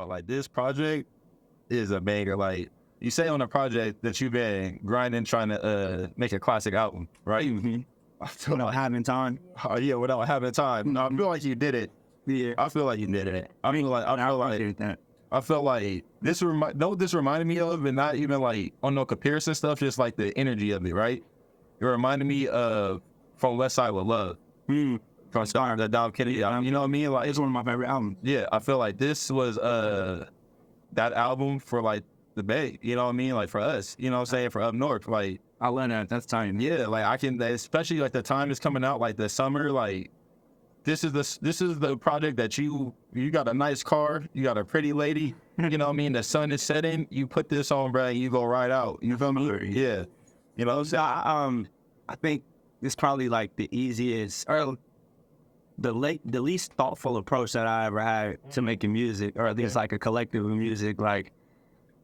like this project is a banger. Like you say on a project that you've been grinding, trying to make a classic album, right? Mm-hmm. I feel without having time. Oh yeah, without having time. No, I feel like you did it. Yeah, I feel like you did it. I mean, like I felt like this reminded me of, and not even like on no comparison stuff, just like the energy of it, right? It reminded me of From West Side with Love. From Star, that Dom Kennedy. You know what I mean? Like, it's one of my favorite albums. Yeah, I feel like this was that album for like the Bay. You know what I mean? Like for us, you know what I'm saying? For up north, like I love that. That's time. Yeah, like I can, especially like the time is coming out, like the summer, like. This is the project that you got a nice car, you got a pretty lady, you know what I mean? The sun is setting, you put this on, bro, and you go right out. You feel me? Yeah. You know, so I think it's probably like the easiest or the least thoughtful approach that I ever had to making music, or at least like a collective of music. Like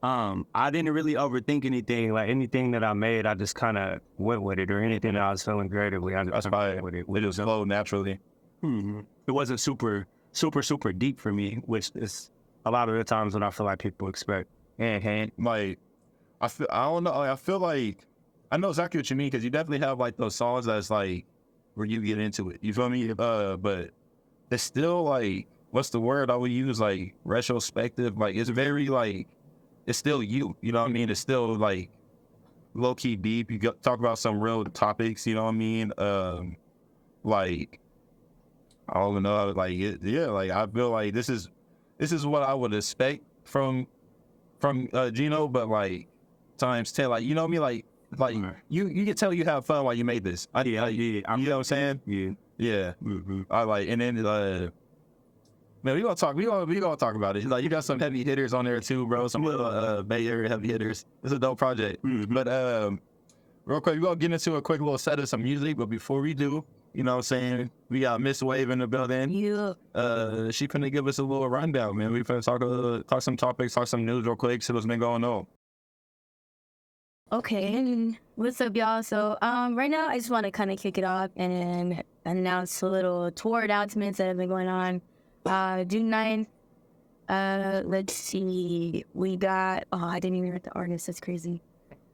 I didn't really overthink anything. Like anything that I made, I just kind of went with it, or anything that I was feeling creatively, I just went with it. It just flowed naturally. Mm-hmm. It wasn't super deep for me, which is a lot of the times when I feel like people expect. Like, I don't know. I feel like I know exactly what you mean, because you definitely have like those songs that's like where you get into it. You feel me? But it's still like, what's the word I would use? Like retrospective. Like it's very like it's still you. You know what I mean? It's still like low key deep. You talk about some real topics. You know what I mean? Like. I don't know, like yeah, like I feel like this is what I would expect from Gino, but like times 10, like you know what I mean, like you can tell you have fun while you made this. You know what I'm saying? Yeah. Mm-hmm. I like, and then man, we gonna talk about it. Like you got some heavy hitters on there too, bro. Some little Bay Area heavy hitters. It's a dope project. Mm-hmm. But real quick, we're gonna get into a quick little set of some music, but before we do, you know what I'm saying, we got Miss Wave in the building. Yeah. She finna give us a little rundown, man. We finna talk some topics, talk some news real quick, see what's been going on. Okay, what's up, y'all? So right now I just want to kind of kick it off and announce a little tour announcements that have been going on. June 9th, let's see, we got, I didn't even write the artist, that's crazy.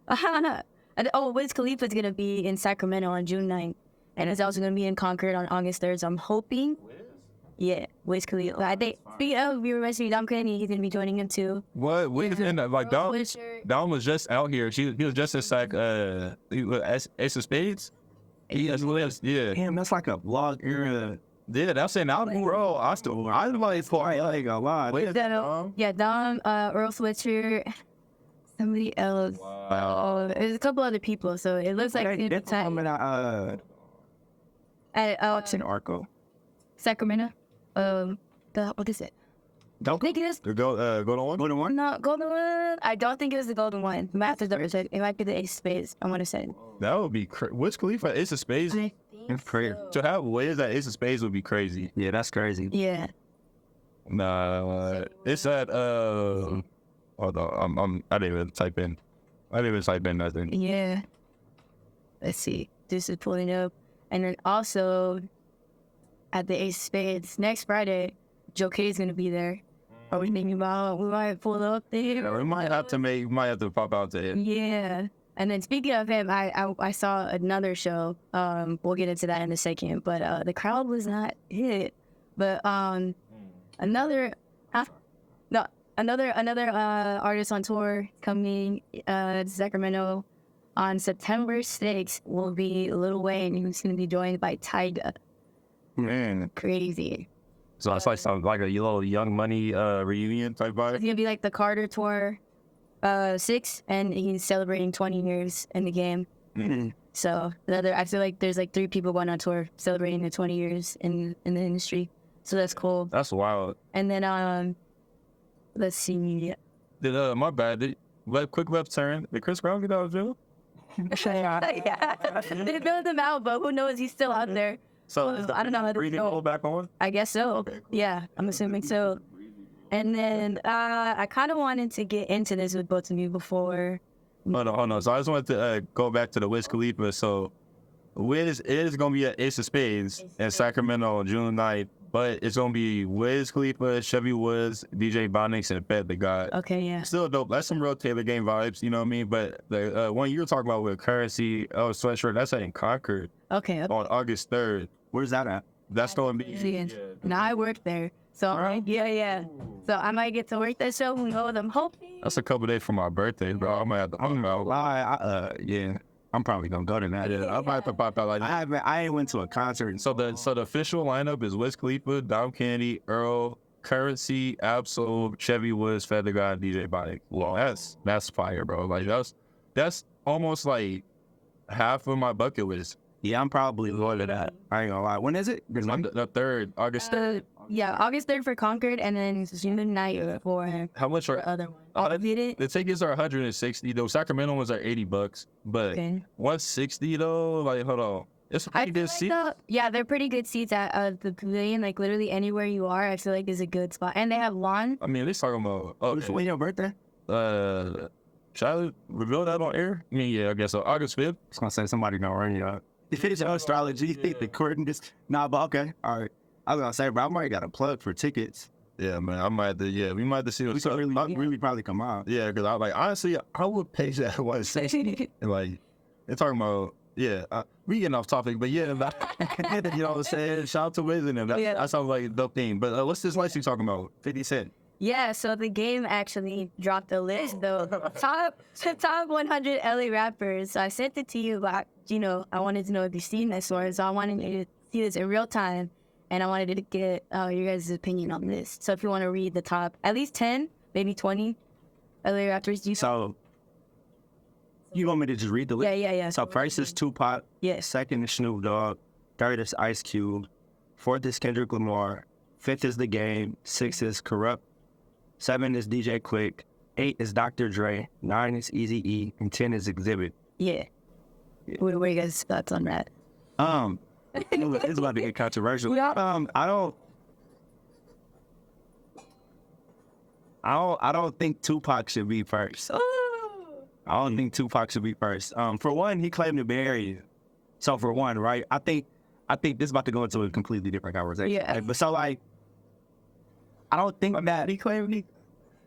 Wiz Khalifa's gonna be in Sacramento on June 9th. And it's also going to be in Concord on August 3rd, so I'm hoping. Yeah, Wiz Khalifa. I think, speaking of, we were mentioning Dom Kennedy, he's going to be joining him too. What? Wait, like Dom was just out here. He was just at Ace of Spades? Yeah. Damn, that's like a vlog era. Yeah, that's an album, bro. I like, I ain't gonna lie. Wait, Dom, Earl Switcher, somebody else. Wow. There's a couple other people, so it looks like it's coming out. It's in Arco, Sacramento. What is it? Don't think it is the Golden One. Golden One? No, Golden One. I don't think it was the Golden One. It might be the Ace of Spades. I want to say. That would be Wiz Khalifa Ace of Spades. I think so. To have Wiz at Ace of Spades would be crazy. Yeah, that's crazy. Yeah. Nah, it's at hold on. I didn't even type in nothing. Yeah. Let's see. This is pulling up. And then also, at the Ace of Spades, next Friday, Joe K is going to be there. Are we thinking about, we might pull up there? Yeah, we might have to pop out to him. Yeah. And then speaking of him, I saw another show. We'll get into that in a second. But the crowd was not hit. But another artist on tour coming to Sacramento on September 6th will be Lil Wayne, who's going to be joined by Tyga. Man. Crazy. So it's like a little Young Money reunion type vibe? It's going to be like the Carter Tour 6, and he's celebrating 20 years in the game. Mm-hmm. So I feel like there's like 3 people going on tour celebrating the 20 years in the industry. So that's cool. That's wild. And then, let's see. My bad. Quick left turn. Did Chris Brown get out of jail? Yeah. They built him out, but who knows? He's still out there. So I don't know how to go back on. I guess so. Okay, cool. Yeah, I'm assuming so. And then I kind of wanted to get into this with both of you before. Hold on. So I just wanted to go back to the Wiz Khalifa. So Wiz is gonna be at Ace of Spades in Sacramento on June 9th. But it's gonna be Wiz Khalifa, Chevy Woods, DJ Bonix, and Fed the God. Okay, yeah. Still dope. That's some real Taylor Game vibes, you know what I mean? But the one you were talking about with Currency, Sweatshirt, that's in Concord Okay. on August 3rd. Where's that at? That's going to be. Yeah. Now I work there. So, yeah. So I might get to work that show and go with them. Hopefully. That's a couple days for my birthday, bro. I might have to. Yeah, I'm probably gonna go to that. Yeah, I might have to pop out like that. I ain't went to a concert. So the official lineup is Wiz Khalifa, Dom Kennedy, Earl, Currency, Absol, Chevy Woods, Feather God, DJ Bonix. Well, that's fire, bro. Like that's almost like half of my bucket list. Yeah, I'm probably going to that. I ain't gonna lie. When is it? The 3rd, August 3rd. Yeah, August 3rd for Concord, and then June 9th for How much the are other one. the tickets are 160 though. Sacramento ones are $80, but 160 though. Like, hold on, it's a pretty good seat. Yeah, they're pretty good seats at the pavilion. Like literally anywhere you are, I feel like is a good spot, and they have lawn. I mean, let's talk about. When your birthday? Should I reveal that on air? I mean, yeah, I guess so. August 5th. I was gonna say somebody gonna run you up. If it's astrology, the curtain just but okay, all right. I was gonna say, bro, I might got a plug for tickets. Yeah, man, I might have to. Yeah, we might have to see. We could really probably come out. Yeah, because I like honestly, I would pay that 160. Like, they're talking about. Yeah, we getting off topic, but yeah, you know what I'm saying. Shout out to Wiz and them. That sounds like a dope thing. But what's this list you talking about? 50 Cent. Yeah, so the game actually dropped a list though. top 100 LA rappers. So I sent it to you, but I wanted to know if you've seen this one. So I wanted you to see this in real time, and I wanted to get your guys' opinion on this. So if you want to read the top, at least 10, maybe 20 LA rappers. So you want me to just read the list? Yeah. So first is Tupac. Yes. Second is Snoop Dogg. Third is Ice Cube. Fourth is Kendrick Lamar. Fifth is The Game. Sixth is Corrupt. 7 is DJ Quick, 8 is Dr. Dre, 9 is Eazy-E, and 10 is Exhibit. Yeah. What are you guys' thoughts on that? It's about to get controversial. I don't think Tupac should be first. I don't think Tupac should be first. For one, he claimed the Bay Area. So for one, right? I think this is about to go into a completely different conversation. Yeah. But so like, I don't think that he claimed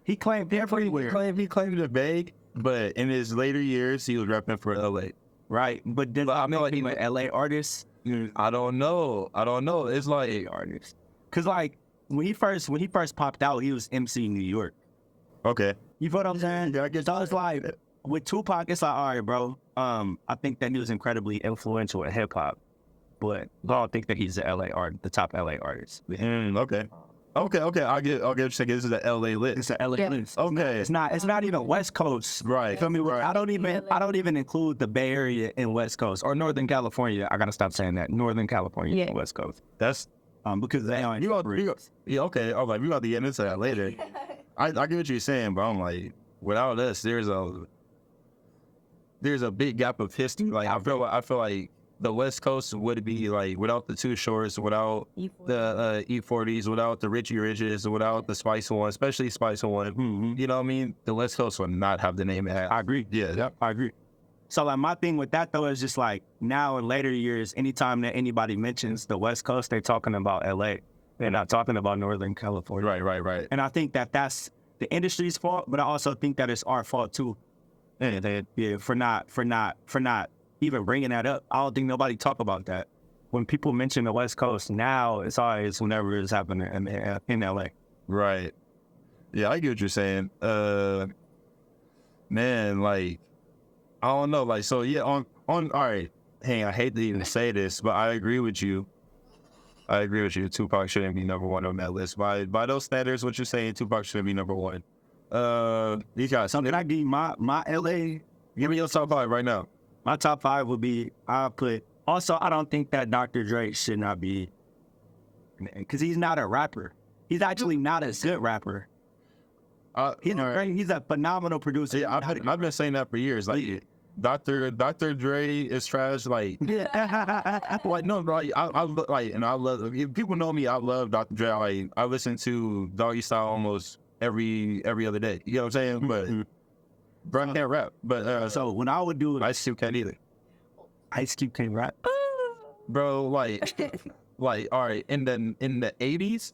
everywhere. He claimed the Bay, but in his later years, he was rapping for LA. Right, but then I mean, like, he went LA artist. I don't know. It's like artist, cause like when he first popped out, he was MC New York. Okay, you feel what I'm saying? Yeah, I guess. So it's like with Tupac, it's like, all right, bro. I think that he was incredibly influential in hip hop, but I don't think that he's the top LA artist. Okay. I'll get you saying this is an LA list. It's an LA list. Okay. It's not even West Coast. Right. Feel me? Right. I don't even include the Bay Area in West Coast or Northern California. I gotta stop saying that. Northern California and West Coast. That's because they aren't. Yeah, okay. I'm like, we got to get into that later. I get what you're saying, but I'm like, without us, there's a big gap of history. Like I feel like the West Coast would be like without the Too Shorts, without the E40s, without the Richie Riches, without the Spice One, especially Spice One. Mm-hmm. You know what I mean? The West Coast would not have the name it has. I agree. Yeah, I agree. So like my thing with that though is just like now in later years, anytime that anybody mentions the West Coast, they're talking about LA. They're not talking about Northern California. Right. And I think that that's the industry's fault, but I also think that it's our fault too. For not even bringing that up. I don't think nobody talk about that. When people mention the West Coast, now it's always whenever it's happening in LA. Right. Yeah, I get what you're saying. Man, like, I don't know. Like, so yeah, on all right. Hey, I hate to even say this, but I agree with you. Tupac shouldn't be number one on that list. By those standards, what you're saying, Tupac shouldn't be number one. These guys. So can I give you my LA? Give me your top 5 right now. My top 5 would be, also, I don't think that Dr. Dre should not be, because he's not a rapper. He's actually not a good rapper. He's a phenomenal producer. Yeah, I've been saying that for years. Like, Dr. Dre is trash. Like, like no, like I like, and I love. People know me. I love Dr. Dre. Like, I listen to Doggy Style almost every other day. You know what I'm saying? But bro, I can't rap. But so when I would do it, Ice Cube can't either. Ice Cube can't rap. Bro, like Like, all right, in the 80s,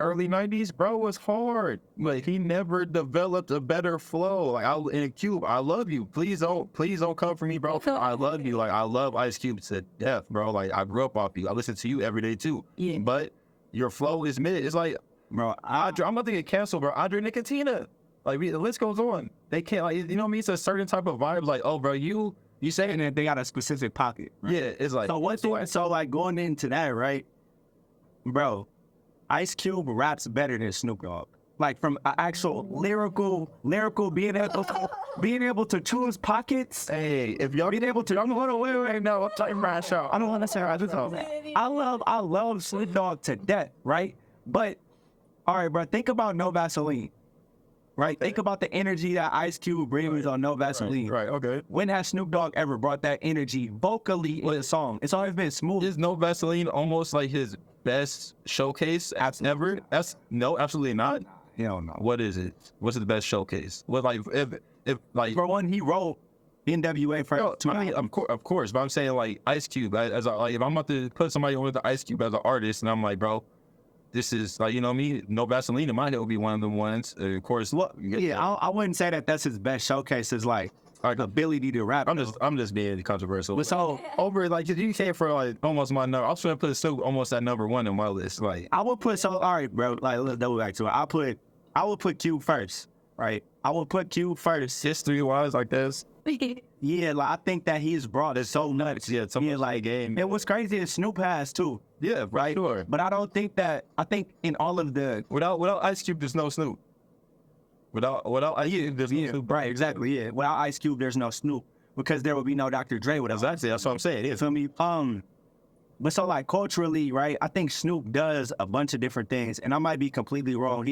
early 90s, bro was hard. Like, he never developed a better flow. Like, in Cube, I love you. Please don't come for me, bro. I love you. Like, I love Ice Cube to death, bro. Like, I grew up off you. I listen to you every day too. Yeah. But your flow is mid. It's like, bro, I'm about to get canceled, bro. Andre Nicotina. Like, the list goes on. They can't, like, you know what I mean? It's a certain type of vibe. Like, oh, bro, you saying that They got a specific pocket. Right? yeah, it's like, So like going into that, right, bro, Ice Cube raps better than Snoop Dogg. Like from an actual lyrical being able to choose pockets. hey, if y'all Being able to, I'm gonna wait, no, I'm talking right now. I don't want to say I love Snoop Dogg to death, right? But all right, bro, think about No Vaseline, right? Think about the energy that Ice Cube brings on No Vaseline. right, okay. When has Snoop Dogg ever brought that energy vocally in a song? It's always been smooth. Is No Vaseline almost like his best showcase ever? That's no, absolutely not. Hell no. What is it? What's the best showcase? What, like, if like, For one, he wrote NWA first. no, I mean, of course, but I'm saying like Ice Cube as like if I'm about to put somebody on with the Ice Cube as an artist, and I'm like, bro, this is like, you know me, No Vaseline in my head would be one of the ones. Of course, look, Yeah, I wouldn't say that that's his best showcase. Is like ability to rap. I'm just being controversial. But so over like you came for like almost my number. I was trying to put Snoop almost at number one in my list. Like I would put all right, bro. Like let's double back to it. I would put Q first, right? I would put Q first. history wise, like this. Yeah, like I think that he's brought it so nuts. Yeah, so much like game. And what's crazy is Snoop has too. Yeah, Right. Sure. But I don't think that. I think in all of the Without Ice Cube, there's no Snoop. Without Ice Cube, there's no Snoop. right, exactly. Yeah, without Ice Cube, there's no Snoop because there would be no Dr. Dre without. Exactly, that's what I'm saying. You feel me? But so like culturally, right? I think Snoop does a bunch of different things, and I might be completely wrong.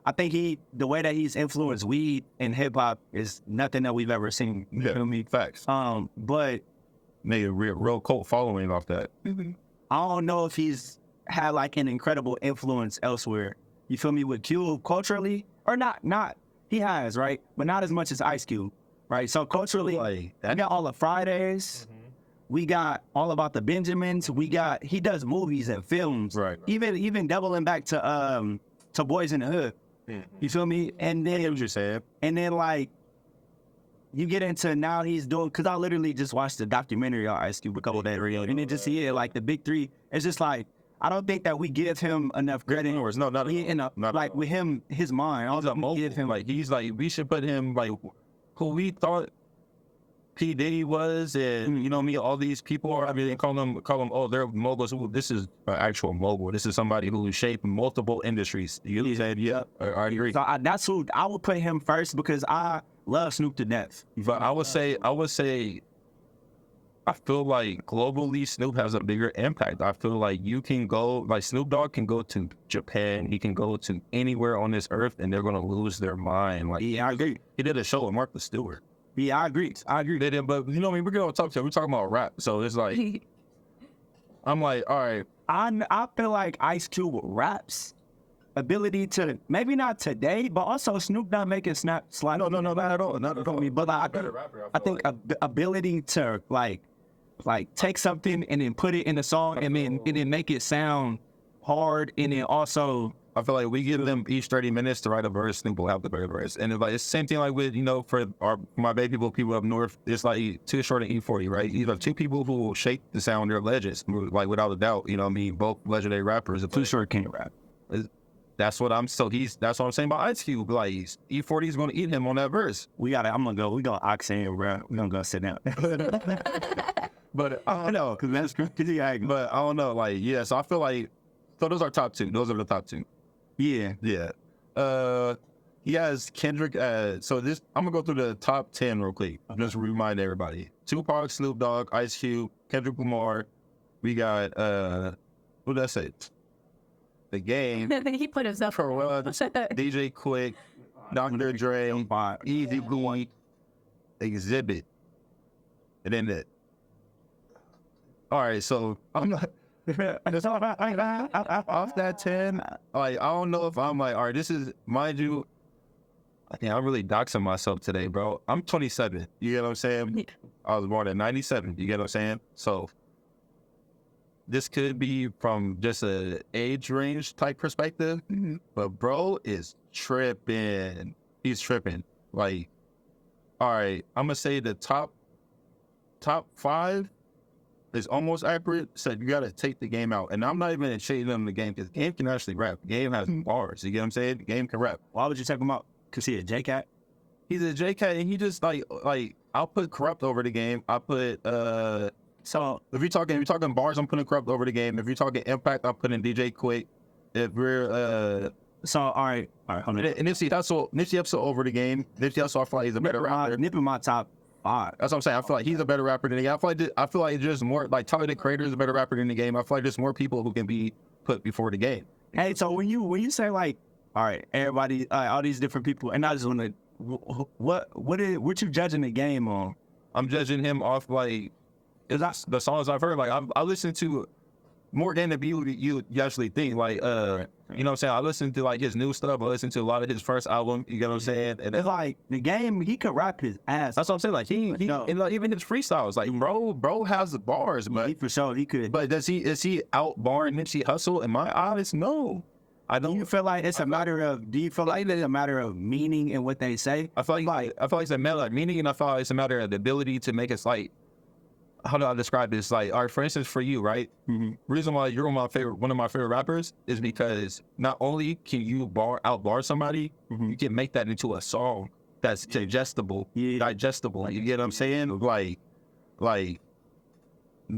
I think the way that he's influenced weed and hip hop is nothing that we've ever seen. You feel me? Facts. But Made a real cult following off that. I don't know if he's had like an incredible influence elsewhere. You feel me? With Cube culturally or not? He has, right? But not as much as Ice Cube, right? So culturally, Like we got all the Fridays. We got all about the Benjamins. He does movies and films. Right. Even doubling back to Boys in the Hood. You feel me? And I then get what you're saying. And then, like, you get into now he's doing, because I literally just watched the documentary on Ice Cube a couple days ago, and it just, like, the big three, it's just like, I don't think that we give him enough credit. No, not like, with him, his mind, I he's a don't mogul. give him, Like, he's like, we should put him, like, who we thought P. Diddy was, and, you know me, all these people are, I mean, they call them, oh, they're moguls. This is an actual mogul. This is somebody who shaped multiple industries. You said, yeah, I agree. so that's who, I would put him first, because I love Snoop to death. But I would say, I feel like globally Snoop has a bigger impact. I feel like you can go, like Snoop Dogg can go to Japan, he can go to anywhere on this earth, and they're gonna lose their mind. Like, Yeah, I agree. he did a show with Martha Stewart. Yeah, I agree. They did, but you know what I mean? We're gonna talk to him. We're talking about rap, so it's like, I'm like, all right. I feel like Ice Cube raps ability to, maybe not today, but also Snoop not making slide. No, not at all. Not at all. But like, I think ability to like take something and then put it in a song and then make it sound hard, and then also I feel like we give them each 30 minutes to write a verse, Snoop will have the verse. And it's like, it's the same thing like with, you know, for my baby people up north, it's like Too Short and E40, right? You have two people who will shape the sound, they're legends, like without a doubt, you know what I mean? Both legendary rappers. Too Short can't rap. That's what I'm saying about Ice Cube. Like, E40 is going to eat him on that verse. We gonna ox in, bro. We're gonna go sit down. But I know, because that's crazy. But I don't know, like, yeah, so I feel like, so those are top two. Those are the top two. Yeah. He has Kendrick. So this, I'm gonna go through the top 10 real quick. Just remind everybody: Tupac, Snoop Dogg, Ice Cube, Kendrick Lamar. We got who did I say? The Game. He put himself for DJ Quick, Dr. Dre, Easy Boy, Exhibit, and then that. All right, so I'm not. Off that 10, like, I don't know if I'm like, all right, this is, mind you, I think I'm really doxing myself today, bro. I'm 27. You get what I'm saying? I was born in 97. You get what I'm saying? So this could be from just a age range type perspective, but bro is tripping. He's tripping. Like, all right, I'm gonna say the top 5 is almost accurate. So you gotta take the game out, and I'm not even shading them the game because game can actually rap. Game has bars. You get what I'm saying? The game can rap. Why would you take him out? Cause he a J-Cat? He's a J-Cat, and he just like I'll put Corrupt over the game. I put So if you're talking bars, I'm putting Corrupt over the game. If you're talking impact, I'm putting DJ Quick. If we're so all right, hold on. and Nipsey Hussle over the game. Nipsey Hussle, I feel like he's a better rapper. Nip in my top 5. That's what I'm saying. I feel like he's a better rapper than the game. I feel like there's more like Tyler the Creator is a better rapper than the game. I feel like there's more people who can be put before the game. Hey, so when you say like, all right, everybody, all these different people, and I just want to, what you judging the game on? I'm judging him off like the songs I've heard. Like I listen to more than you actually think. Like you know what I'm saying? I listen to like his new stuff. I listen to a lot of his first album. You get what I'm saying? And it's like the game, he could rap his ass. That's what I'm saying. Like he and like even his freestyles. Like bro has the bars, but he for sure he could. But is he out barring Nipsey Hussle? In my eyes, no. I don't. Do you feel like it's a matter of? Do you feel like it's a matter of meaning in what they say? I feel like it's a matter of meaning, and I feel like it's a matter of the ability to make it like. How do I describe this? Like, all right, for instance, for you, right? Reason why you're one of my favorite rappers is because not only can you out bar somebody, you can make that into a song that's digestible. You get what I'm saying? Like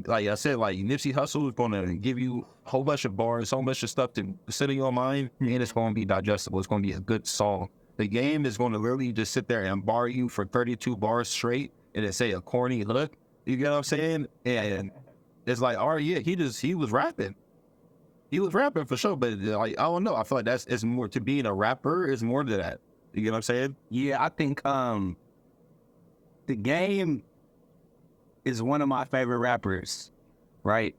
I said, like Nipsey Hussle is gonna give you a whole bunch of bars, so much of stuff to sit in your mind, and it's gonna be digestible. It's gonna be a good song. The game is gonna literally just sit there and bar you for 32 bars straight, and it say a corny hook. You get what I'm saying? And it's like, all right, yeah, he was rapping. He was rapping for sure, but like I don't know. I feel like it's more to being a rapper is more to that. You get what I'm saying? Yeah, I think the game is one of my favorite rappers, right?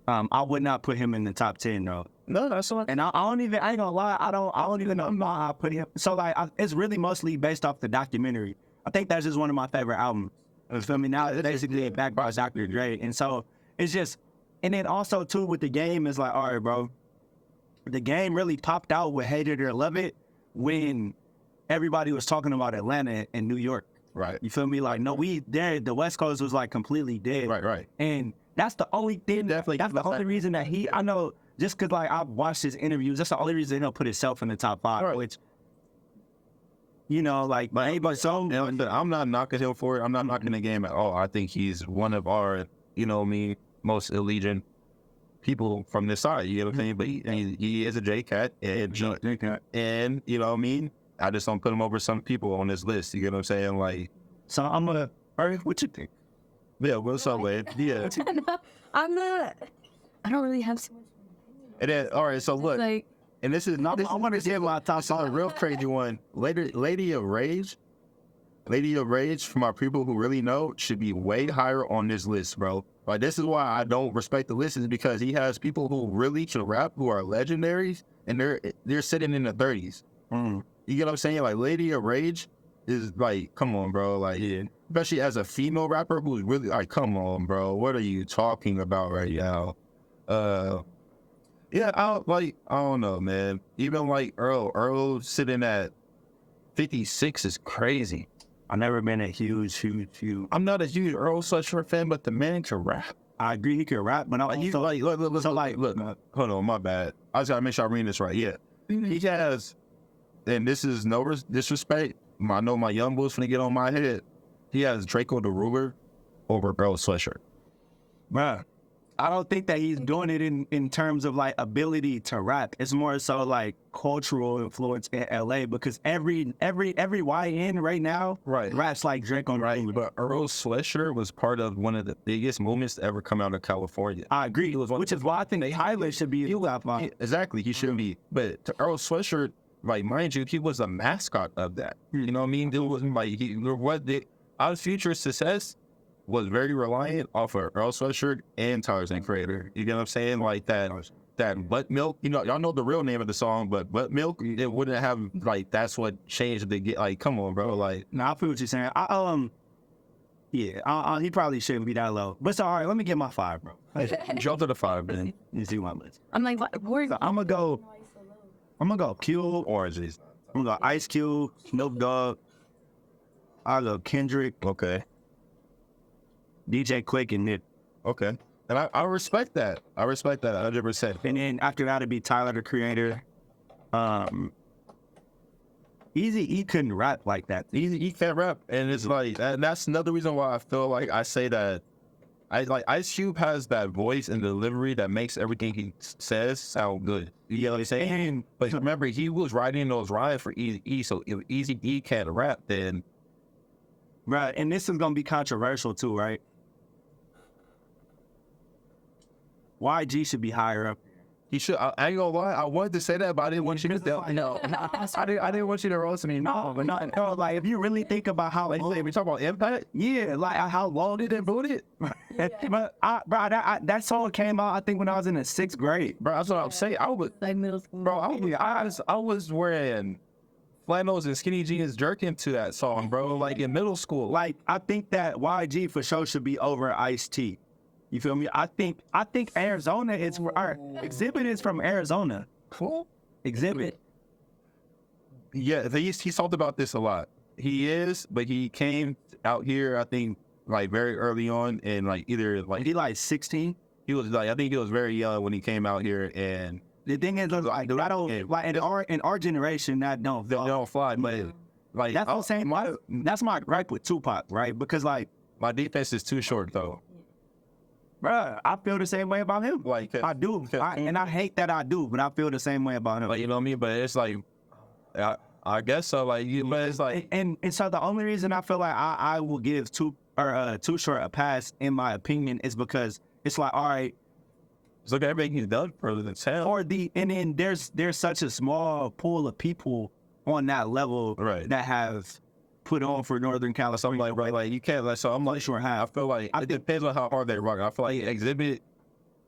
I would not put him in the top 10 though. No, that's what. And I ain't gonna lie, I don't even know how I put him. So like, it's really mostly based off the documentary. I think that's just one of my favorite albums. You feel me? Now it's basically backed by Dr. Dre, and so it's just, and then also too with the game is like, all right, bro, the game really popped out with Hate It or Love It when everybody was talking about Atlanta and New York. Right. You feel me? Like, no, the West Coast was like completely dead. Right. And that's the only thing. That's the only reason that I know, just because like I've watched his interviews, that's the only reason he'll put himself in the top 5, right. Which. You know, like, but anybody, so I'm not knocking him for it. I'm not knocking the game at all. I think he's one of our, most allegiant people from this side. You know what I'm saying? But he is a J-Cat, and you know what I mean. I just don't put him over some people on this list. You get what I'm saying? Like, so I'm gonna. All right, what you think? Yeah, what's up, Wade? Yeah, I'm not. I don't really have so much. And then, all right, so look. Like, and this is not. I want to give my top song, a real crazy one. Lady of Rage, from our people who really know, should be way higher on this list, bro. Like, this is why I don't respect the list, is because he has people who really can rap, who are legendaries, and they're sitting in the 30s. You get what I'm saying? Like, Lady of Rage is like, come on, bro. Like, especially as a female rapper who's really like, come on, bro. What are you talking about right now? Yeah, I don't know, man. Even like Earl sitting at 56 is crazy. I've never been a huge. I'm not a huge Earl Sweatshirt fan, but the man can rap. I agree, he can rap, but look, hold on, my bad. I just gotta make sure I read this right. Yeah, he has, and this is no disrespect. I know my young boys finna get on my head. He has Draco the Ruler over Earl Sweatshirt. Bruh. I don't think that he's doing it in terms of like ability to rap. It's more so like cultural influence in LA, because every YN right now raps like Drake on right. But Earl Sweatshirt was part of one of the biggest movements to ever come out of California. I agree, which is why I think Highland should be exactly. He should be. But to Earl Sweatshirt, like, mind you, he was a mascot of that. You know what I mean? It wasn't like our future success was very reliant off of Earl Sweatshirt and Tarzan Creator. You get what I'm saying? Like that Butt Milk, y'all know the real name of the song, but Butt Milk, it wouldn't have, like, that's what changed the get. Like, come on, bro. Like, I feel what you're saying. Yeah, he probably shouldn't be that low. But it's all right, let me get my 5, bro. Jump to the 5, man. You see my list. I'm like, what? Where's I'm gonna go Cube. Oranges. I'm gonna go Ice Cube, Snoop Dogg. I'll go Kendrick, Okay. DJ Quick, and Nip. Okay. And I respect that. I respect that 100%. And then after that, it'd be Tyler, the Creator. Easy E couldn't rap like that. Easy, he can't rap, and it's like that's another reason why I feel like I say that. Ice Cube has that voice and delivery that makes everything he says sound good. You know what I'm saying? But remember, he was writing those rhymes for Easy E, so if Easy E can't rap, then Right, and this is gonna be controversial too, right? YG should be higher up. he should. I ain't gonna lie, I wanted to say that, but I didn't want you to. No, I didn't want you to roast me. no, but not. No, like if you really think about how, We talk about impact. yeah, like how long did it boot it? But that song came out, I think, when I was in the 6th grade. Bro, that's what I'm saying. I was, like middle school? bro. I was wearing flannels and skinny jeans jerking to that song, bro. Like in middle school. Like I think that YG for sure should be over Ice-T. You feel me? I think Arizona is our Exhibit is from Arizona. Cool. Exhibit. Yeah, he's talked about this a lot. He is, but he came out here, I think, like very early on, and like either like He like 16. he was like, I think he was very young when he came out here, and The thing is, like I don't like in our generation that don't they don't fly. But like that's what I'm saying. That's my gripe with Tupac, right? Because like, my defense is too short though. bruh, I feel the same way about him. Like I do, and I hate that I do, but I feel the same way about him. like, you know what I mean? But it's like, I guess so. Like, but it's like, and so the only reason I feel like I will give Too Short a pass, in my opinion, is because it's like, all right, look at everything he's done for the town. and then there's such a small pool of people on that level Right. that have put on for Northern So I'm California. like, right, like you can't. Like, so I'm like, Sure have. I feel like it depends on how hard they rock. I feel like Exhibit,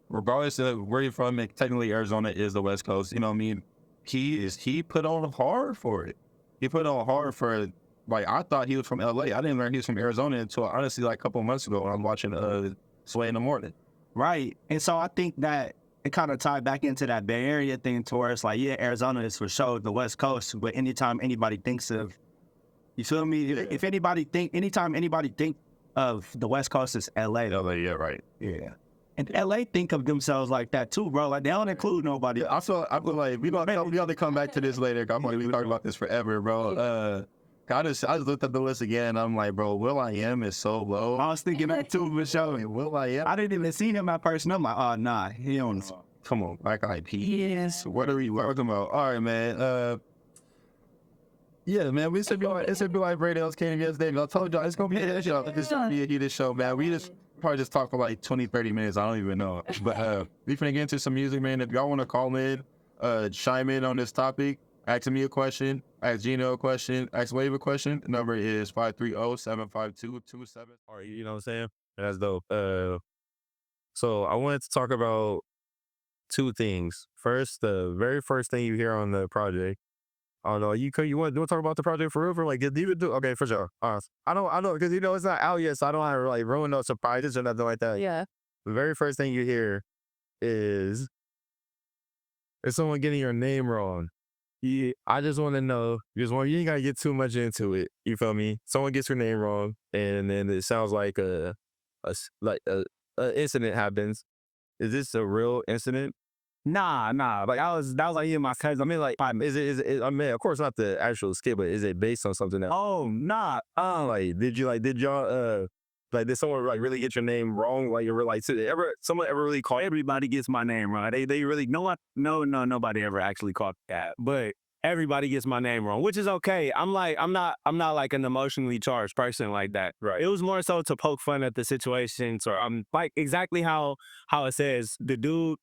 regardless of where you're from, technically Arizona is the West Coast. You know what I mean? He put on hard for it. He put on hard for it. Like, I thought he was from LA. I didn't learn he was from Arizona until honestly like a couple of months ago when I was watching Sway in the Morning. Right. And so I think that it kind of tied back into that Bay Area thing to where it's like, yeah, Arizona is for sure the West Coast, but anytime anybody thinks of, you feel me? If anytime anybody think of the West Coast, it's LA. LA, yeah, right. Yeah. And LA think of themselves like that too, bro. Like they don't include nobody. I feel like we got to come back to this later. I'm like, we talked about this forever, bro. I just looked at the list again. I'm like, bro, Will.I.am is so low. I was thinking that too, for sure. Will.I.am. I didn't even see him at person. I'm like, oh, nah, he don't. Come on, Black Eyed Peas. Yes. What are we talking about? All right, man. Yeah, man, it's HippieLife Radio. It's KDVS David. I told y'all it's gonna be a show. It's gonna be a heated show, man. We just probably just talk for like 20, 30 minutes. I don't even know. But we finna get into some music, man. If y'all wanna call in, chime in on this topic, ask me a question, ask Gino a question, ask Wave a question. The number is 530-752-27. All right, you know what I'm saying? That's dope. So I wanted to talk about two things. First, the very first thing you hear on the project. I don't know. You want to talk about the project for real? For like, did you even do? Okay, for sure. I know, because it's not out yet, so I don't want to like ruin no surprises or nothing like that. Yeah. The very first thing you hear is someone getting your name wrong. Yeah, I just want to know. You ain't gotta get too much into it. You feel me? Someone gets your name wrong, and then it sounds like a incident happens. Is this a real incident? Nah. Like that was like you and my cousin. I mean, like, is it? I mean, of course not the actual skit, but is it based on something else? Oh, nah. Like, did y'all like, did someone like really get your name wrong? Like, someone ever really called? Everybody gets my name wrong. They really nobody ever actually caught that. But everybody gets my name wrong, which is okay. I'm not like an emotionally charged person like that. Right. It was more so to poke fun at the situation. So I'm like exactly how it says. The dude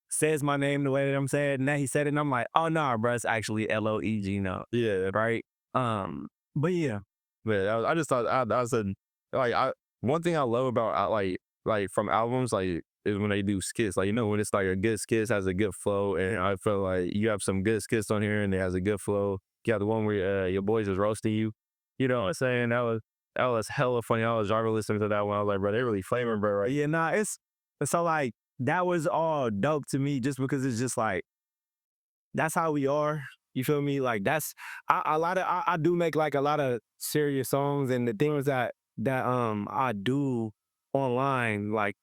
says my name the way that I'm saying, and then he said it, and I'm like, oh no, bro, it's actually LOE GINO. Yeah. Right. But yeah. But I just thought I said like one thing I love about like from albums like is when they do skits. Like, when it's like a good skit has a good flow, and I feel like you have some good skits on here and it has a good flow. You got the one where your boys is roasting you. You know what I'm saying? that was hella funny. I was driving listening to that one. I was like, bro, they really flaming, bro. Right? Yeah, nah, it's so like that was all dope to me just because it's just like that's how we are. You feel me? Like that's I do make like a lot of serious songs, and the things that I do online, like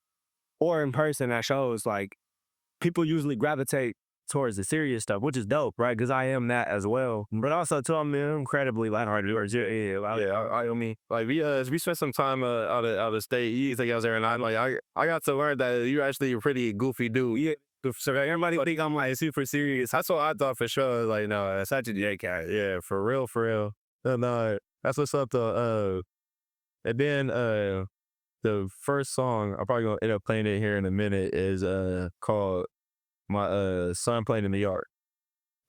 or in person at shows, like people usually gravitate towards the serious stuff, which is dope, right? Because I am that as well. But also, too, I'm incredibly lighthearted. I mean, like we spent some time out of state. You think I was there, and I got to learn that you're actually a pretty goofy dude. Yeah. So everybody think I'm like super serious. That's what I thought for sure. Like, no, it's such a J cat. Yeah, for real, for real. No, that's what's up though. And then the first song I'm probably gonna end up playing it here in a minute is called My Son Playing in the Yard.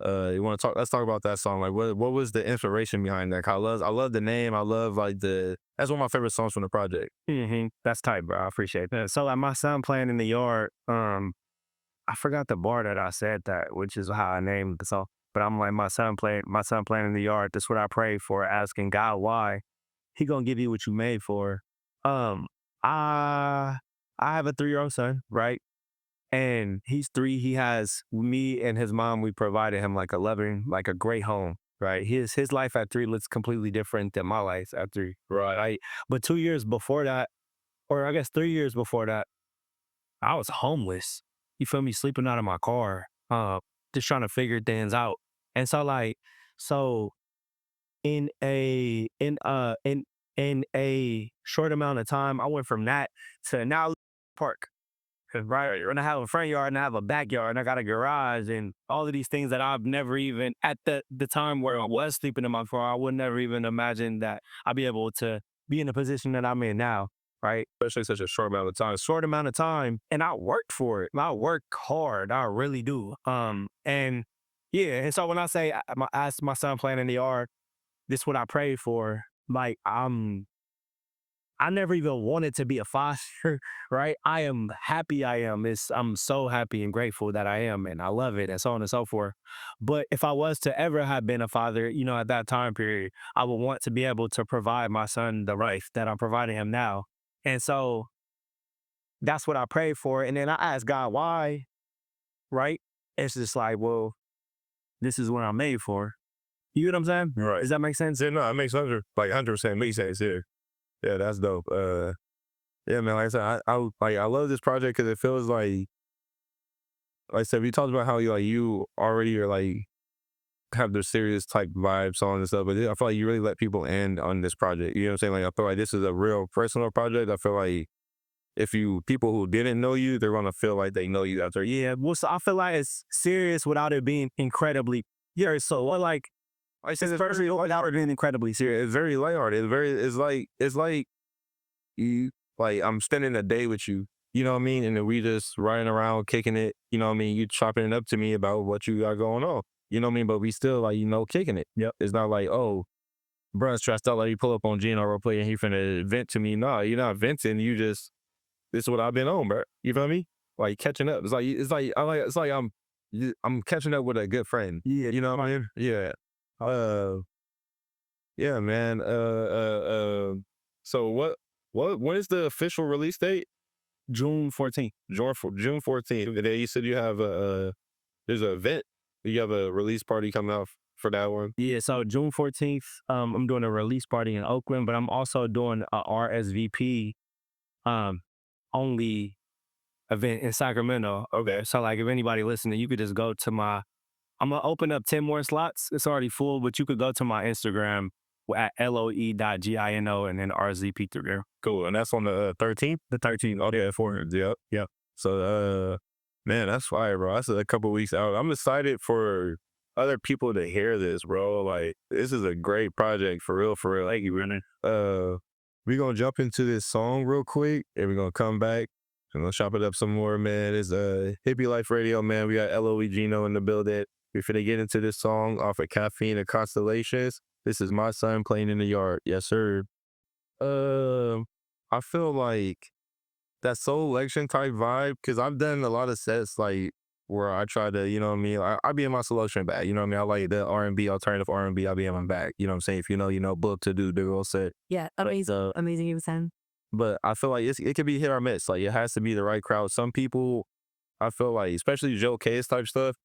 You want to talk? Let's talk about that song. Like, what was the inspiration behind that? I love the name. I love like that's one of my favorite songs from the project. That's tight, bro. I appreciate that. So like, my son playing in the yard. I forgot the bar that I said that, which is how I named the song. But I'm like, my son playing in the yard. That's what I pray for, asking God why. He gonna give you what you made for. I have a 3-year-old son, right? And he's 3. He has me and his mom. We provided him like a great home, right? His life at 3 looks completely different than my life at 3, right? But 2 years before that, or I guess 3 years before that, I was homeless. You feel me? Sleeping out of my car, just trying to figure things out. And so in a short amount of time, I went from that to now park. Cause right, when I have a front yard and I have a backyard and I got a garage and all of these things that I've never even at the time where I was sleeping in my car, I would never even imagine that I'd be able to be in the position that I'm in now. Right. Especially such a short amount of time. Short amount of time. And I worked for it. I work hard. I really do. And yeah. And so when I say I asked my son playing in the yard, this is what I prayed for. Like I never even wanted to be a father, right? I am happy I am. I'm so happy and grateful that I am, and I love it, and so on and so forth. But if I was to ever have been a father, at that time period, I would want to be able to provide my son the life that I'm providing him now. And so that's what I prayed for. And then I asked God why, right? It's just like, well, this is what I'm made for. You get what I'm saying? Right. Does that make sense? Yeah, no, it makes 100% makes sense here. Yeah, that's dope. Yeah, man. Like I said, I love this project because it feels like I said, we talked about how you already are like have the serious type vibe songs and stuff, but I feel like you really let people in on this project. You know what I'm saying? Like I feel like this is a real personal project. I feel like if people who didn't know you, they're gonna feel like they know you after. Yeah, well, so I feel like it's serious without it being incredibly. Yeah, so like I said, it's very without it being incredibly serious. It's very lighthearted. It's like you like I'm spending a day with you, you know what I mean? And then we just riding around kicking it, you know what I mean? You chopping it up to me about what you got going on. You know what I mean? But we still like, kicking it. Yep. It's not like, oh, bruh stressed out, like you pull up on Gino or play and he finna vent to me. No, you're not venting. This is what I've been on, bro. You feel me? Like catching up. I'm catching up with a good friend. Yeah. You know what I mean? Yeah. Yeah, man. So when is the official release date? June 14th. June 14th. And then you said you have there's an event. You have a release party coming out for that one. Yeah, so June 14th, I'm doing a release party in Oakland, but I'm also doing a RSVP only event in Sacramento. Okay. So like if anybody listening, you could just go to I'm gonna open up 10 more slots. It's already full, but you could go to my Instagram at LOE.GINO and then RSVP through there. Cool. And that's on the 13th? The 13th. Oh, yeah, 4. Yep. So, man, that's fire, bro. That's a couple weeks out. I'm excited for other people to hear this, bro. Like, this is a great project, for real, for real. Thank you, Brennan. We're going to jump into this song real quick, and we're going to come back. I'm going to chop it up some more, man. It's HippieLife Radio, man. We got LOE Gino in the building. We're finna get into this song off of Caffeine and Constellations. This is My Son Playing in the Yard. Yes, sir. I feel like that soul election type vibe, because I've done a lot of sets like where I try to, you know what I mean? I be in my selection bag, you know what I mean? I like the R&B, alternative R&B, I be in my bag, you know what I'm saying? If you know, book to do, the girl said. Yeah, amazing. Amazing you were saying. But I feel like it could be hit or miss. Like, it has to be the right crowd. Some people, I feel like, especially Joe K's type stuff,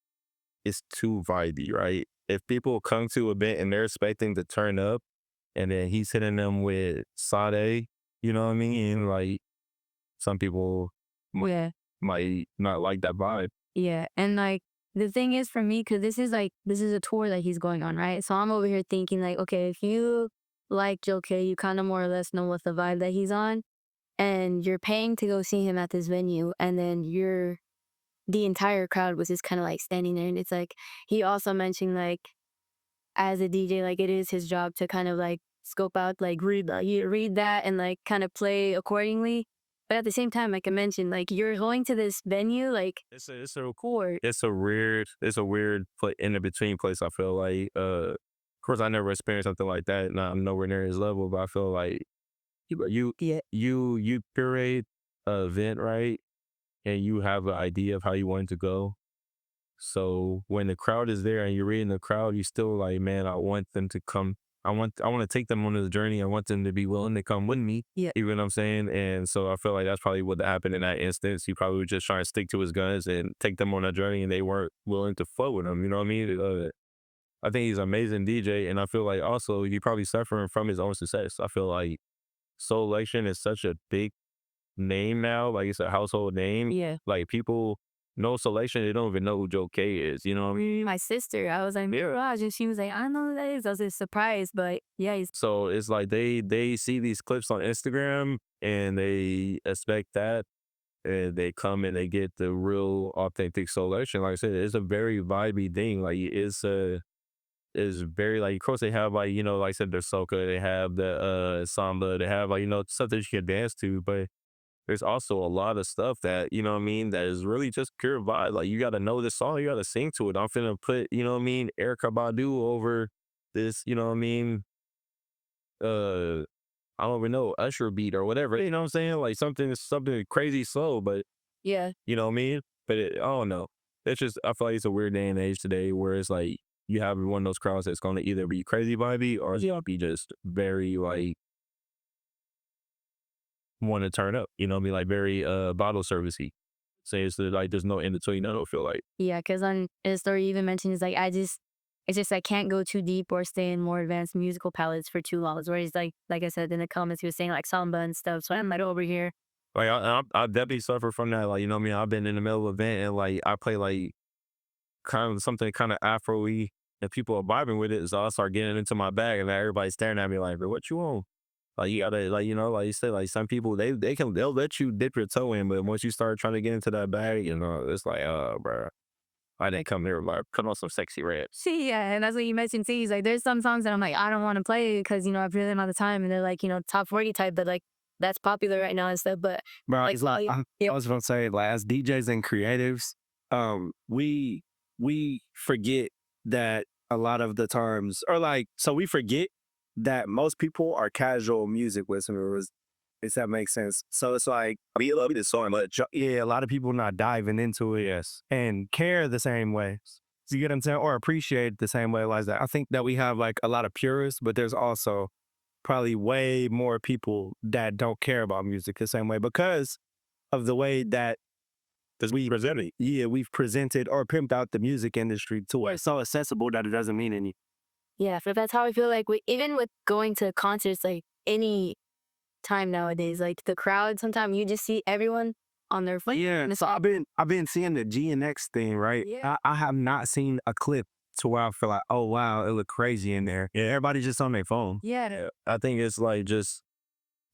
it's too vibey, right? If people come to an event and they're expecting to turn up, and then he's hitting them with Sade, you know what I mean? Like, some people Yeah. might not like that vibe. Yeah. And like the thing is for me, because this is a tour that he's going on, right? So I'm over here thinking like, okay, if you like Joe K, you kind of more or less know what the vibe that he's on, and you're paying to go see him at this venue, and then the entire crowd was just kind of like standing there. And it's like, he also mentioned like, as a DJ, like it is his job to kind of like scope out, like read that and like kind of play accordingly. But at the same time, like I mentioned, like you're going to this venue, like It's a weird in the between place. I feel like, of course, I never experienced something like that, and I'm nowhere near his level. But I feel like you curate an event, right, and you have an idea of how you want it to go. So when the crowd is there and you're reading the crowd, you still like, man, I want them to come. I want to take them on this journey. I want them to be willing to come with me. Yeah. You know what I'm saying? And so I feel like that's probably what happened in that instance. He probably was just trying to stick to his guns and take them on that journey, and they weren't willing to flow with him. You know what I mean? I think he's an amazing DJ, and I feel like also he probably suffering from his own success. I feel like Soul Election is such a big name now. Like, it's a household name. Yeah. Like, people know Selection, they don't even know who Joe K is. You know what I mean? My sister, I was like, Mirage, and she was like, I know who that is. I was just surprised, but yeah, he's So it's like they see these clips on Instagram and they expect that, and they come and they get the real authentic Selection. Like I said, it's a very vibey thing. Like, it's very, like, of course they have, like, like I said, their soca, they have the samba, they have, like, stuff that you can dance to, but there's also a lot of stuff that, you know what I mean, that is really just pure vibe. Like, you got to know this song, you got to sing to it. I'm finna put, you know what I mean, Erykah Badu over this, you know what I mean, I don't even know, Usher beat or whatever, you know what I'm saying? Like, something crazy slow, but yeah. you know what I mean? But I don't know. It's just, I feel like it's a weird day and age today where it's like, you have one of those crowds that's going to either be crazy vibey or it's going to be just very, like, want to turn up, you know what I mean? Like, very bottle servicey. Say it's like there's no in between. I don't feel like. Yeah, because on his story you even mentioned is like, it's just I can't go too deep or stay in more advanced musical palettes for too long. Where he's like I said in the comments, he was saying like samba and stuff. So I'm like over here. Like, I definitely suffer from that. Like, you know what I mean? I've been in the middle of an event and like I play like kind of something kind of Afro-y and people are vibing with it. So I start getting into my bag and everybody's staring at me like, bro, what you on? Like, you gotta, like, like you said, like some people, they'll let you dip your toe in, but once you start trying to get into that bag, it's like, bro, I didn't come here, like, put on some sexy rap. See, yeah, and that's what you mentioned too. He's like, there's some songs that I'm like, I don't want to play because, I've really them all the time. And they're like, top 40 type, but like, that's popular right now and stuff. But Bro, like, it's like, I was gonna say, like, as DJs and creatives, we forget that a lot of the times, or like, so we forget that most people are casual music listeners, if that makes sense. So it's like, we love this so much. Yeah, a lot of people not diving into it, yes, and care the same way. You get what I'm saying? Or appreciate the same way as that. I think that we have like a lot of purists, but there's also probably way more people that don't care about music the same way because of the way that we present it. Yeah, we've presented or pimped out the music industry to where it's so accessible that it doesn't mean anything. Yeah, but that's how I feel like even with going to concerts, like any time nowadays, like the crowd, sometimes you just see everyone on their phone. Yeah, so I've been seeing the GNX thing, right? Yeah. I have not seen a clip to where I feel like, oh wow, it looked crazy in there. Yeah, everybody's just on their phone. Yeah. I think it's like just,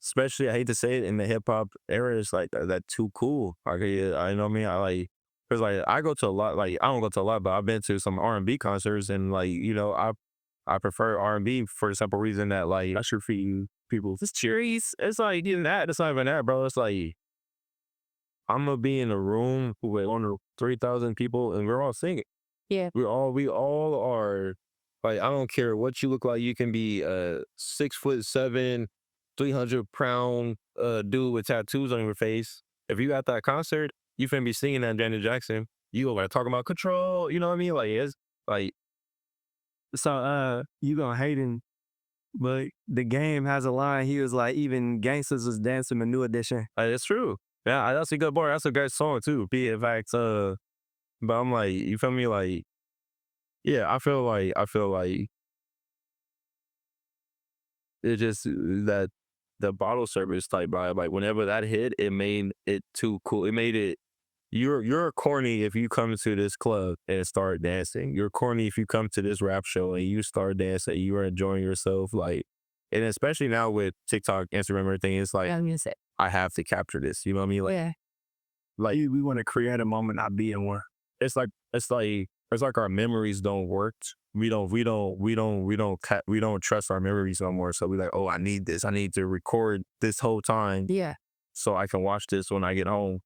especially, I hate to say it, in the hip hop era, it's like that too cool. Like, I know what I mean? I like, cause like I go to a lot, like I don't go to a lot, but I've been to some R&B concerts and like, I prefer R&B for the simple reason that like, Usher for you people, it's cherries. It's like, even that, it's not even that, bro. It's like, I'm gonna be in a room with under 3,000 people and we're all singing. Yeah. We all are, like, I don't care what you look like. You can be 6'7", 300-pound dude with tattoos on your face. If you at that concert, you finna be singing that Janet Jackson. you like talking about control, you know what I mean? Like it's like So you gonna hate him, but the game has a line. He was like, even gangsters was dancing the new edition. it's true. Yeah, that's a good bar. That's a great song too. BFX. But I'm like, you feel me? Like, yeah, I feel like it just that the bottle service type vibe. Like whenever that hit, it made it too cool. It made it. You're corny if you come to this club and start dancing. You're corny if you come to this rap show and you start dancing. You are enjoying yourself, like, and especially now with TikTok, Instagram, everything. It's like Yeah, I'm gonna say. I have to capture this. You know what I mean? Like, Yeah. like We want to create a moment, not be in one. it's like our memories don't work. We don't trust our memories no more. So we like, oh, I need this. I need to record this whole time Yeah. so I can watch this when I get home.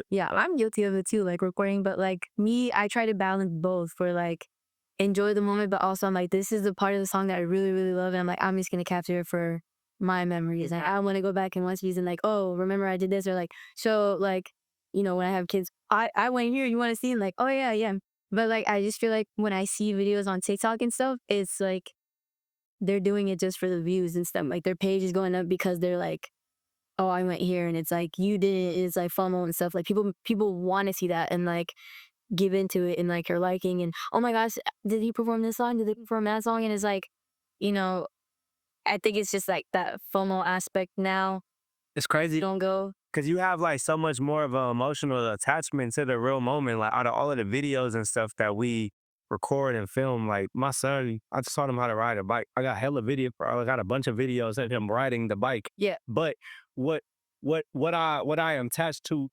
Yeah, I'm guilty of it too, like recording, but like me, I try to balance both for like enjoy the moment, but also I'm like, this is the part of the song that I really, really love. And I'm like, I'm just gonna capture it for my memories. And I want to go back and watch these and like, oh, remember I did this, or like, so like, when I have kids, I went here, you want to see? And like, oh yeah, yeah. But like, I just feel like when I see videos on TikTok and stuff, it's like they're doing it just for the views and stuff. Like their page is going up because they're like, oh, I went here, and it's like you did it. It's like FOMO and stuff. Like people want to see that and like give into it and like are liking and oh my gosh, did he perform this song? Did they perform that song? And it's like, I think it's just like that FOMO aspect now. It's crazy. Don't go. Because you have like so much more of an emotional attachment to the real moment. Like out of all of the videos and stuff that we record and film, like my son, I just taught him how to ride a bike. I got hella video, I got a bunch of videos of him riding the bike. Yeah. But what I am attached to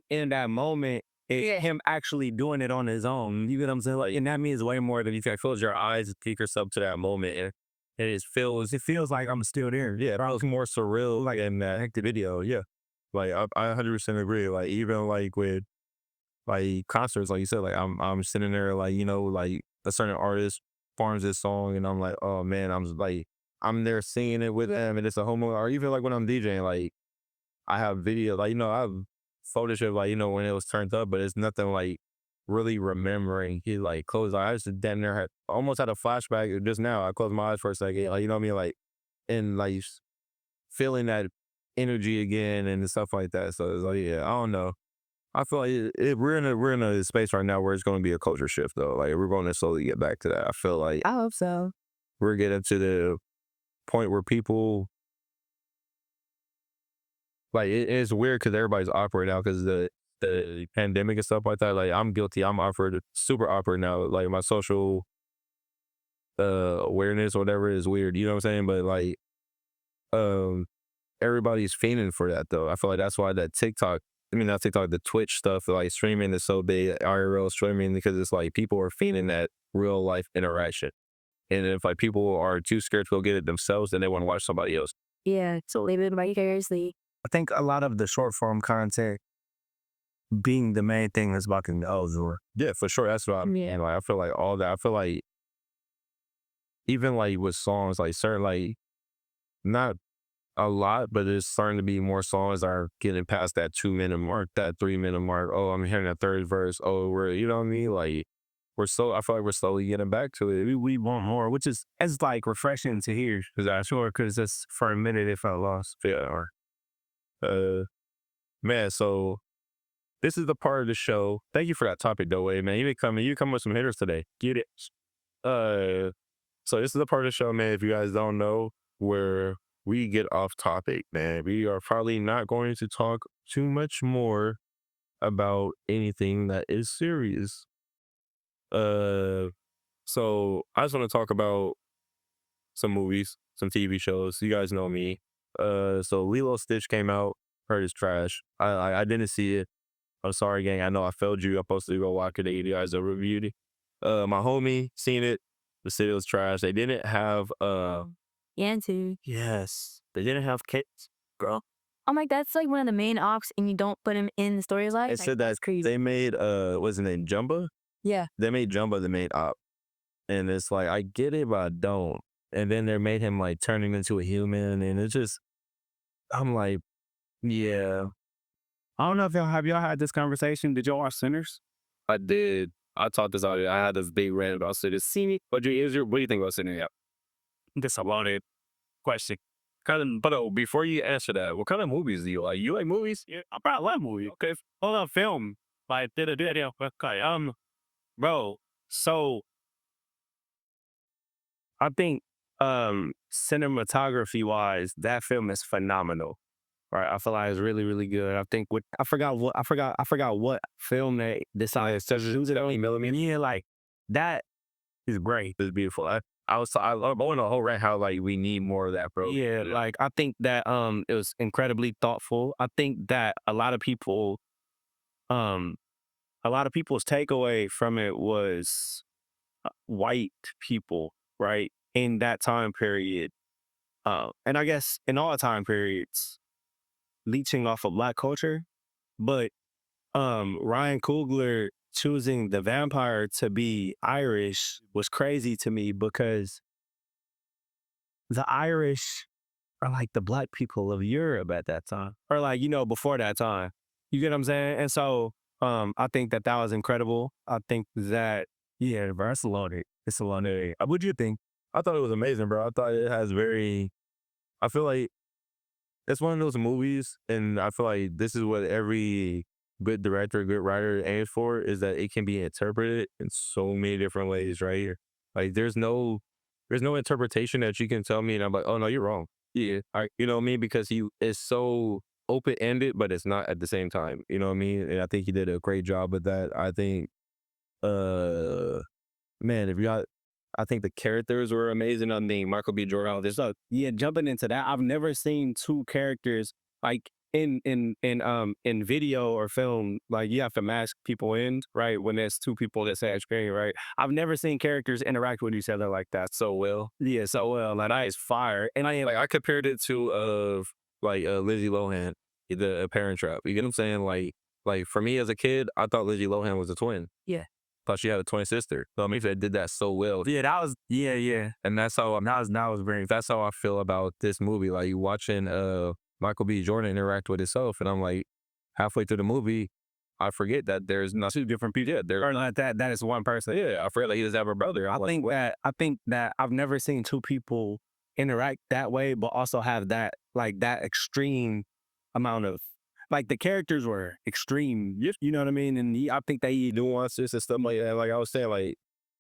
in that moment is him actually doing it on his own. You get what I'm saying? Like, and that means way more than you think. Close your eyes and take yourself to that moment, and it feels like I'm still there. Yeah, it feels more surreal like in that hectic video. Yeah. Like I 100% agree. Like even like with like concerts, like you said, like I'm sitting there like like a certain artist performs this song and I'm like, oh man, I'm there singing it with them and it's a homo. Or even like when I'm DJing, like I have video, like I have footage of like when it was turned up, but it's nothing like really remembering. He like closed my eyes, damn near almost had a flashback just now. I closed my eyes for a second, like you know what I mean, like and like feeling that energy again and stuff like that. So it's like, yeah, I don't know. I feel like we're in a space right now where it's going to be a culture shift though. Like we're going to slowly get back to that. I feel like I hope so. we're getting to the point where people like it's weird because everybody's awkward now because the pandemic and stuff like that. Like I'm guilty. I'm super awkward now. Like my social awareness or whatever is weird. You know what I'm saying? But like everybody's fiending for that though. I feel like that's why that not TikTok, the Twitch stuff, like streaming is so big, IRL streaming, because it's like people are fiending that real life interaction. And if like people are too scared to go get it themselves, then they want to watch somebody else. Yeah, so live it vicariously. I think a lot of the short form content being the main thing is blocking the over. Yeah, for sure. That's what I mean. Like I feel like all that. I feel like even like with songs, like certain like not a lot, but it's starting to be more songs that are getting past that 2-minute mark, that 3-minute mark. Oh, I'm hearing that third verse. Oh, you know what I mean? Like I feel like we're slowly getting back to it. We want more, which is like refreshing to hear. Because that's for a minute it felt lost. Yeah. Man, so this is the part of the show. Thank you for that topic though, Wade, man. You come with some hitters today. Get it. So this is the part of the show, man. If you guys don't know, where we get off topic, man. We are probably not going to talk too much more about anything that is serious. So I just want to talk about some movies, some TV shows. You guys know me. So Lilo Stitch came out. Heard it's trash. I didn't see it. I'm sorry, gang. I know I failed you. I'm supposed to go watch it to give you guys a review. My homie seen it. The city was trash. They didn't have Yantu. Yes. They didn't have kids, girl. I'm like, that's like one of the main ops and you don't put him in the storyline. It said that's crazy. They made what's his name? Jumba? Yeah. They made Jumba the main op. And it's like, I get it, but I don't. And then they made him like turning into a human, and it's just I'm like, yeah. I don't know if y'all had this conversation. Did y'all watch Sinners? I did. I talked this out. I had this big rant about Sinners. See me? What do you think about Sinners? Yeah. This a loaded question. Before you answer that, what kind of movies do you like? You like movies? Yeah, I probably like movies. Okay, hold on, film. Like did a video. Okay, bro. So I think cinematography wise, that film is phenomenal. Right, I feel like it's really, really good. I think I forgot what film they decided to use it on millimeter. Yeah, like that is great. It's beautiful. I went a whole rant how like we need more of that, bro. Yeah, like I think that it was incredibly thoughtful. I think that a lot of people's takeaway from it was white people, right, in that time period, and I guess in all time periods, leeching off of Black culture, but Ryan Coogler choosing the vampire to be Irish was crazy to me because the Irish are like the Black people of Europe at that time, or like before that time. You get what I'm saying? And so I think that was incredible. I think that bro, it's a loaded. It's a loaded. What'd you think? I thought it was amazing, bro. I thought it has I feel like it's one of those movies, and I feel like this is what every good director, good writer aims for, is that it can be interpreted in so many different ways, right here. Like there's no interpretation that you can tell me and I'm like, oh no, you're wrong. Yeah. You know what I mean? Because he is so open-ended, but it's not at the same time. You know what I mean? And I think he did a great job with that. I think man, I think the characters were amazing. I mean, Michael B. Jordan. Jumping into that, I've never seen two characters like in video or film. Like you have to mask people in, right? When there's two people that say experience, right? I've never seen characters interact with each other like that so well. Yeah, so well. Like that is fire. And I compared it to Lizzie Lohan, the Parent Trap. You get what I'm saying? Like for me as a kid, I thought Lizzie Lohan was a twin. Yeah. Thought she had a twin sister. So I mean, they did that so well. Yeah, that was and that's how that's how I feel about this movie. Like you watching Michael B. Jordan interact with himself, and I'm like, halfway through the movie, I forget that there's not two different people. Yeah, they're not that is one person. Yeah, I forget that he does have a brother. I think that I've never seen two people interact that way, but also have that extreme amount of. Like the characters were extreme, you know what I mean? And I think they nuances and stuff like that. Like I was saying, like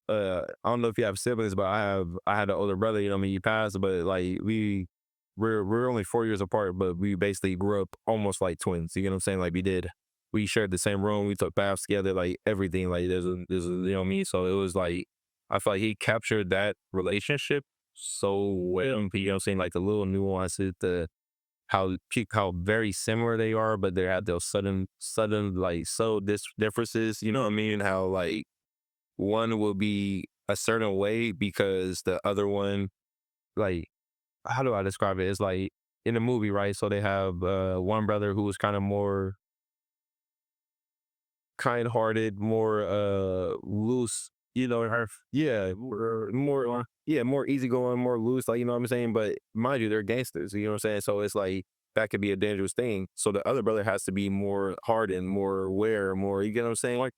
I don't know if you have siblings, but I had an older brother. You know what I mean? He passed, but like we're only 4 years apart, but we basically grew up almost like twins. You know what I'm saying? Like we shared the same room, we took baths together, like everything. Like there's a you know what I mean? So it was like I feel like he captured that relationship so well. You know what I'm saying? Like the little nuances, how very similar they are, but they have those sudden like differences. You know what I mean? How like one will be a certain way because the other one, like, how do I describe it? It's like in the movie, right? So they have one brother who was kind of more kind-hearted, more loose, more easygoing, more loose, like, you know what I'm saying? But mind you, they're gangsters, you know what I'm saying? So it's like that could be a dangerous thing. So the other brother has to be more hardened, more aware, more, you get what I'm saying? Like,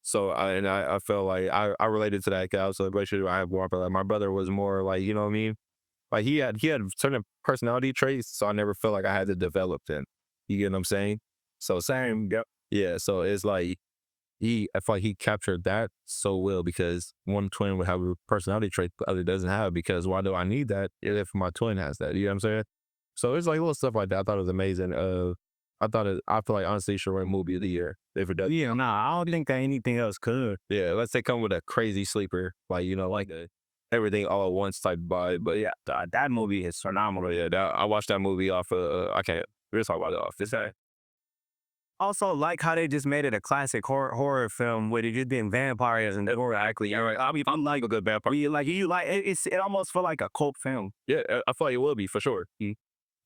so I felt like I related to that guy. So relationship I have with my brother. My brother was more like, you know what I mean? Like he had certain personality traits, so I never felt like I had to develop them. You get what I'm saying? So same, yep. Yeah. So it's like I feel like he captured that so well because one twin would have a personality trait the other doesn't have, because why do I need that if my twin has that? You know what I'm saying? So it's like little stuff like that. I thought it was amazing. I feel like honestly should win movie of the year if it does. Yeah, nah, I don't think that anything else could. Yeah, let's say come with a crazy sleeper, like, like a everything all at once type vibe. But yeah, that movie is phenomenal. Yeah, I watched that movie off I can't we'll talk about it off this day. Also, like how they just made it a classic horror film with it just being vampires and horror. Actually, I mean, I'm like a good vampire. It almost feel like a cult film. Yeah, I feel like it will be for sure.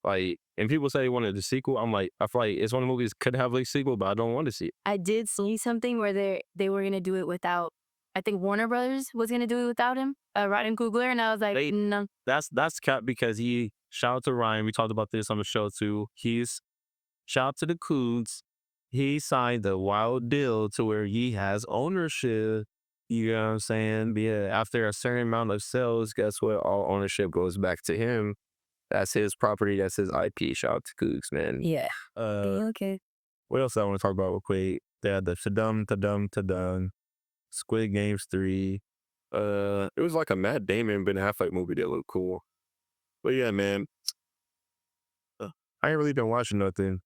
Like, and people say they wanted the sequel. I'm like, I feel like it's one of the movies could have a sequel, but I don't want to see it. I did see something where they were gonna do it without. I think Warner Brothers was gonna do it without him, Ryan Coogler, and I was like, no. That's cut because shout out to Ryan. We talked about this on the show too. Shout out to the Coogs. he signed a wild deal to where he has ownership. You know what I'm saying? Yeah, after a certain amount of sales, guess what? All ownership goes back to him. That's his property. That's his IP. Shout out to Cougs, man. Yeah. Uh, Okay. what else I want to talk about real quick? They had the Tadum, Squid Games 3. It was like a Matt Damon Ben Affleck movie that looked cool. But yeah, man, I ain't really been watching nothing.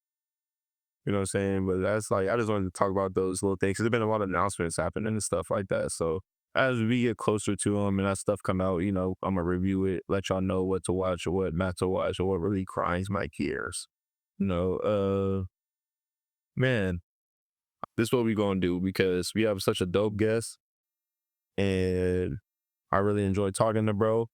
You know what I'm saying? But that's like, I just wanted to talk about those little things. There's been a lot of announcements happening and stuff like that. So as we get closer to them and that stuff come out, you know, I'm going to review it, let y'all know what to watch or what not to watch or what really grinds my gears. You know, man, this is what we going to do because we have such a dope guest and I really enjoy talking to bro.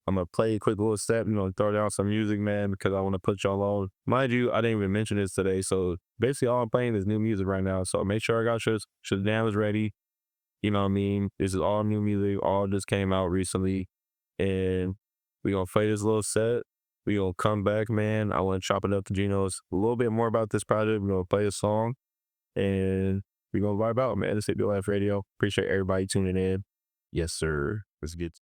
I'm going to play a quick little set, you know, throw down some music, man, because I want to put y'all on. Mind you, I didn't even mention this today, so basically all I'm playing is new music right now. So make sure I got your Shazam ready. You know what I mean? This is all new music, all just came out recently. And we going to play this little set. We going to come back, man. I want to chop it up to Gino's a little bit more about this project. We're going to play a song, and we're going to vibe out, man. This is HippieLife Radio. Appreciate everybody tuning in. Yes, sir. Let's get